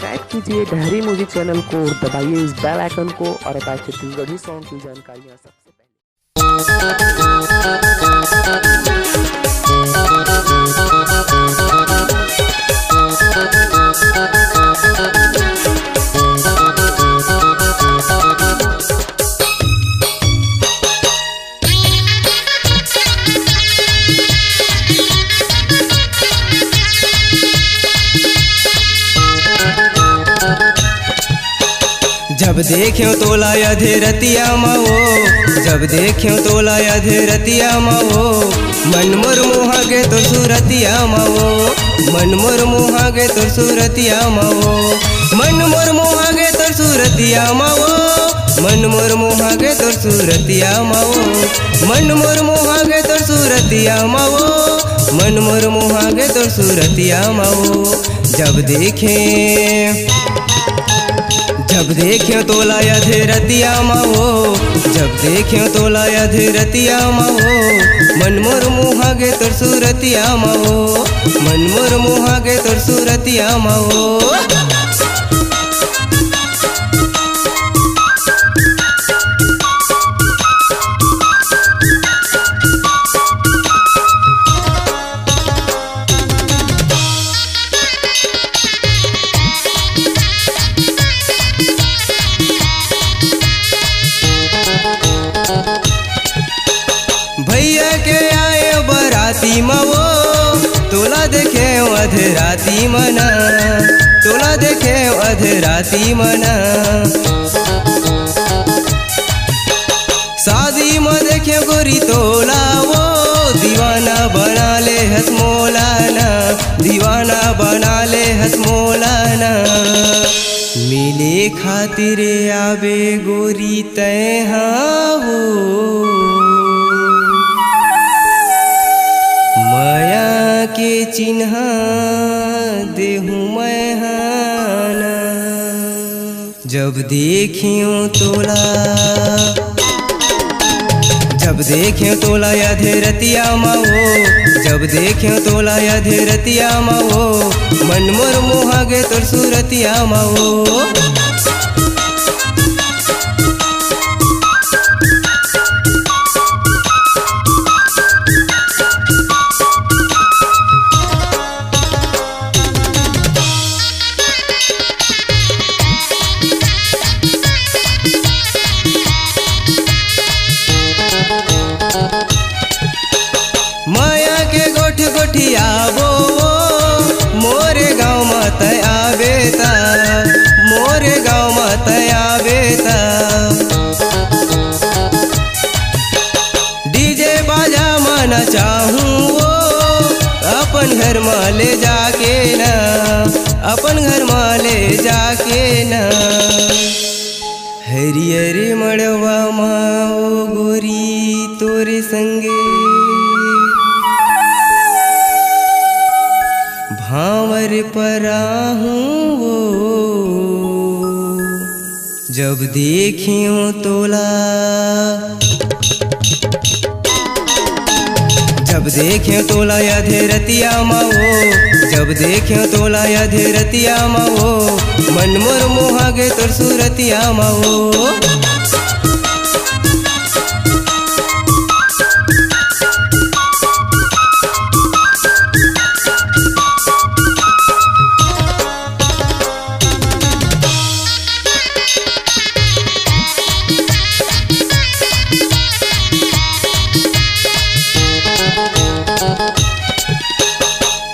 Subscribe कीजिए डहरी music channel को, दबाइए इस बेल आइकन को और पाए छत्तीसगढ़ी सॉन्ग की जानकारियाँ सबसे जब देख्यो तोला अधेरतिया माओ, जब देख्यो तोला अधेरतिया माओ, मन मोर मुहागे तो सूरतिया माओ, मन मोर मुहागे तो सूरतिया माओ, मन मोर मुहागे तो सूरतिया माओ, मन मोर मुहागे तो सूरतिया माओ, मन मोर मुहागे तो सूरतिया माओ, मन मोर मुहागे तो सूरतिया माओ। जब देख्यो तोला अधेरतिया माओ, जब देख्यो तोला अधेरतिया माओ, मन मोर मुहागे तोर सूरतिया माओ, मन मोर मुहागे तोर सूरतिया माओ। भैया के आए बराती माओ, तोला देखे अधेराती मना, तोला देखे अधेराती मना। शादी में देखे गोरी तोला वो, दीवाना बना ले हसमोलाना, दीवाना बना ले हसमोलाना। मिले खातिर आवे गोरी तय हो, माया के चिन्ह देहूँ मैं हाना। जब देखियो तोला, जब देखियो तोला अधेरतिया माओ, जब देखियो तोला अधेरतिया माओ, मन मोर मुहागे तोर सूरतिया माओ। माया के गोठ गोठियाबो, मोरे गाँव मत आवेता, मोरे गाँव मत आवेता। डीजे बाजा माना चाहूँ वो, अपन घर में ले जाके ना, अपन घर में ले जाके ना। हरियर मड़वा माओ गोरी तोरे संगे, भांवर पराहूँ वो। जब देखियो तोला, जब देखियो तोला अधेरतिया माओ, जब देखियो तोला अधेरतिया माओ, मन मोर मुहागे तोर सूरतिया माओ।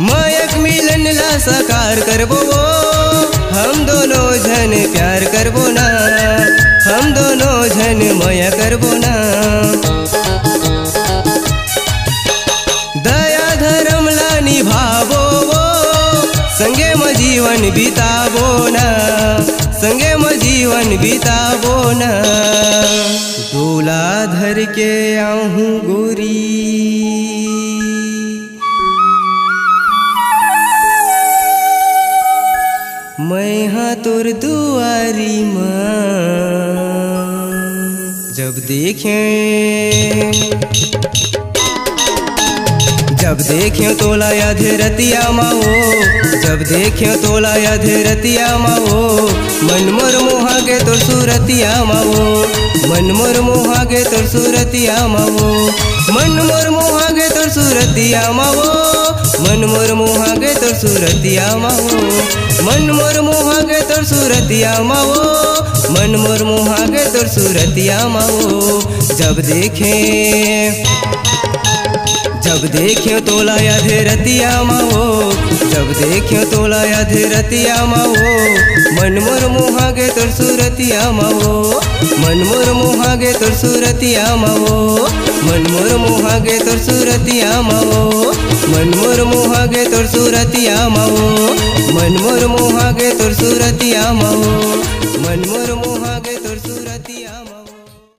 मायक मिलन ला साकार करबो वो, हम दोनों जन प्यार करबो ना, हम दोनों जन माया करबो ना। दया धर्म ला निभाबो वो, संगे में जीवन बिताबो ना, संगे में जीवन बिताबो ना। डोला धर के आहूँ गोरी, मैं हाँ तोर दुआरी माँ। जब देख्यो तोला अधेरतिया माओ, जब देख्यो तोला अधेरतिया माओ, मन मोर मोहागे तोर सूरतिया माओ, मन मोर मोहागे तोर सूरतिया माओ, मन मोर मोहागे तोर सूरतिया माओ, मन मोर मोहागे तोर सूरतिया माओ, मन मोर मोहागे तोर सूरतिया माओ, मन मोर मोहागे तोर सूरतिया माओ। जब देख्यो तोला अधेरतिया माओ, जब देख्यो तोला अधेरतिया माओ, मन मोर मोहागे तोर सूरतिया माओ, मन मोर मोहागे तोर सूरतिया माओ, मन मोर मोहागे तोर सूरतिया माओ, मन मोर मोहागे तोर सूरतिया माओ, मन मोर मोहागे तोर सूरतिया माओ, मन मोर